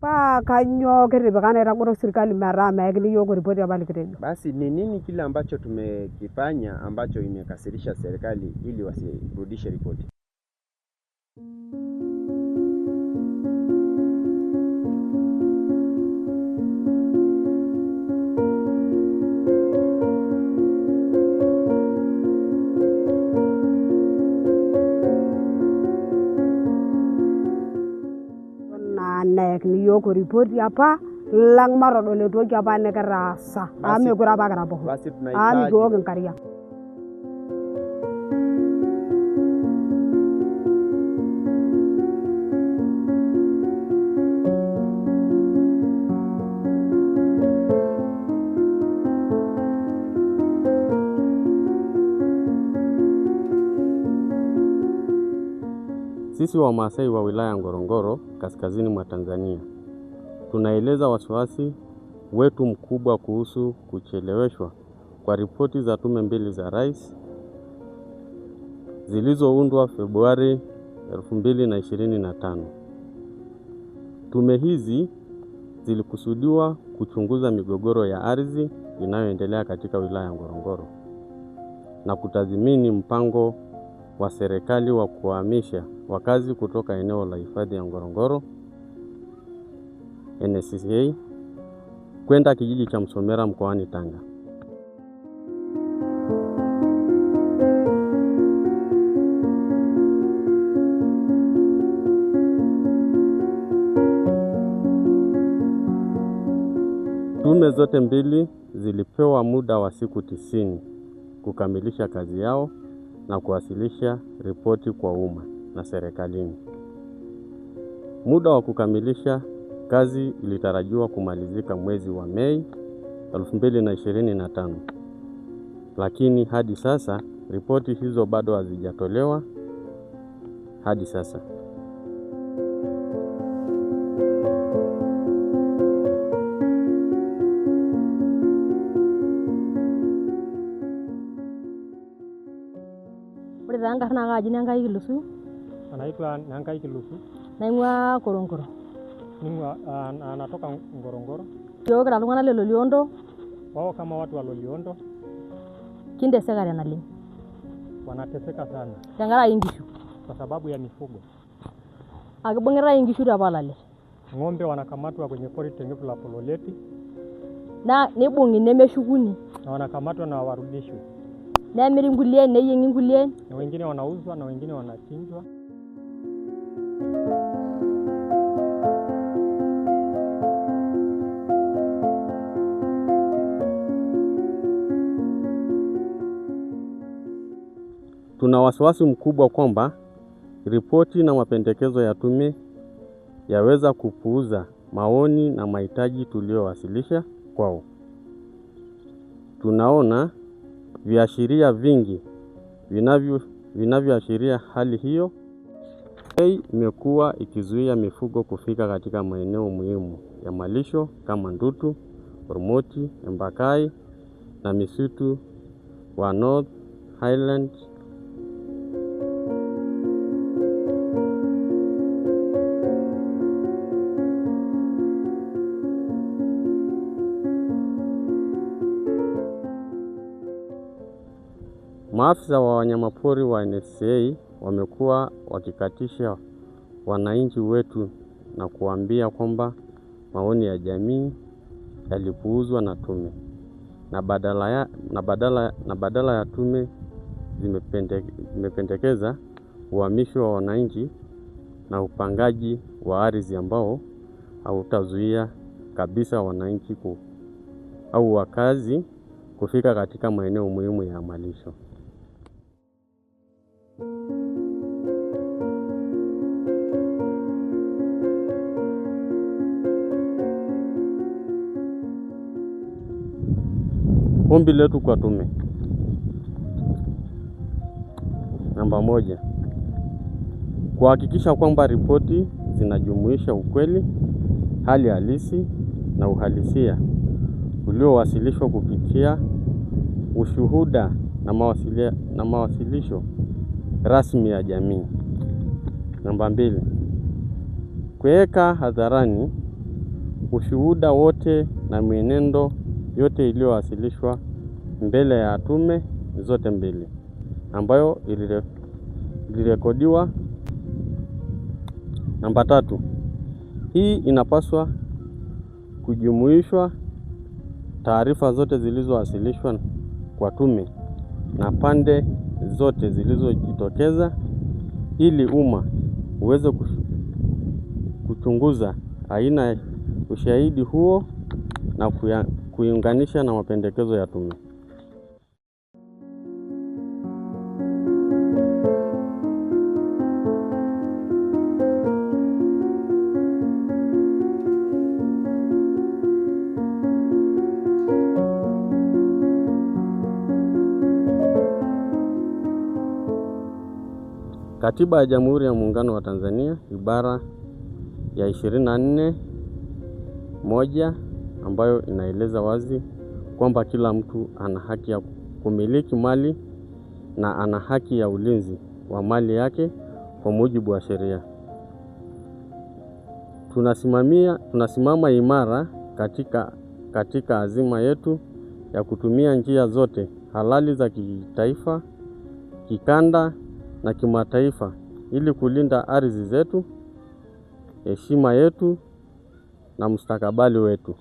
Pa kanyo kiripikana itagoro serikali metaa meyakini yiok ripoti apa likitejo. Basi ni nini kile ambacho tumekifanya ambacho imekasirisha serikali ili wasirudishe ripoti? Nayakini yiok ripoti apa lang matodol entoki apa nikitaasa. Amu mekure apa kira boho. Basi tunahitaji Mikiwok inkariak. Sisi Wamasai wa wilaya Ngorongoro kaskazini mwa Tanzania tunaeleza wasiwasi wetu mkubwa kuhusu kucheleweshwa kwa ripoti za tume mbili za rais zilizoundwa Februari 2025. Tume hizi zilikusudiwa kuchunguza migogoro ya ardhi inayoendelea katika wilaya Ngorongoro na kutathmini mpango wa serikali wa kuhamisha wakazi kutoka eneo la hifadhi ya Ngorongoro NSCA kwenda kijiji cha Msomera mkoani Tanga. Tume zote mbili zilipewa muda wa siku 90 kukamilisha kazi yao na kuwasilisha ripoti kwa umma na serikalini. Muda wa kukamilisha kazi ilitarajiwa kumalizika mwezi wa Mei 2025. Lakini hadi sasa ripoti hizo bado hazijatolewa hadi sasa. Karena kaji Nankai Kilusu. Anaitwa Nankai Kilusu. Naing'ua Ngorongoro. Anatoka Ngorongoro. Yiok kira iltung'anak le Loliondo. Wao kama watu wa Loliondo Kinteseka naleng. Wanateseka sana. Tenkaraki nkishu. Kwa sababu ya mifugo. Akibung'itai nkishu te Palalet. Ng'ombe wanakamatwa kwenye pori tengefu la Pololeti. Na nibung'i nemeshukuni. Na wanakamatwa na warudishwe. Nemiri nkulie, neyieng'i nkulie. Na wengine wanauzwa na wengine wanachinjwa. Tuna wasiwasi mkubwa kwamba ripoti na mapendekezo ya tume yaweza kupuuza maoni na mahitaji tuliyowasilisha kwao. Tunaona viashiria vingi vinavyoashiria hali hiyo. Hii imekuwa ikizuia mifugo kufika katika maeneo muhimu ya malisho kama Ndutu, Ormoti, Embakai na misitu wa North Highland. Maafisa wa wanyamapori wa NSCA wamekuwa wakikatisha wananchi wetu na kuambia kwamba maoni ya jamii yalipuuzwa na tume na badala ya tume zimependekeza uhamisho wa wananchi na upangaji wa ardhi ambao hautazuia kabisa wananchi au wakazi kufika katika maeneo muhimu ya malisho. Ombi letu kwa tume. Namba 1. Kuhakikisha kwamba ripoti zinajumuisha ukweli, hali halisi na uhalisia uliowasilishwa kupitia ushuhuda na mawasilisho rasmi ya jamii. Namba 2. Kuweka hadharani ushuhuda wote na mienendo yote iliyowasilishwa mbele ya tume zote mbili, ambayo ilirekodiwa. Namba 3, hii inapaswa kujumuishwa taarifa zote zilizowasilishwa kwa tume na pande zote zilizojitokeza, ili umma uweze kuchunguza aina ya ushahidi huo na kuiunganisha na mapendekezo ya tume. Katiba ya Jamhuri ya Muungano wa Tanzania ibara ya 24(1) ambayo inaeleza wazi kwamba kila mtu ana haki ya kumiliki mali na ana haki ya ulinzi wa mali yake kwa mujibu wa sheria. Tunasimama imara katika azima yetu ya kutumia njia zote halali za kitaifa, kikanda na kimataifa ili kulinda ardhi zetu, heshima yetu na mustakabali wetu.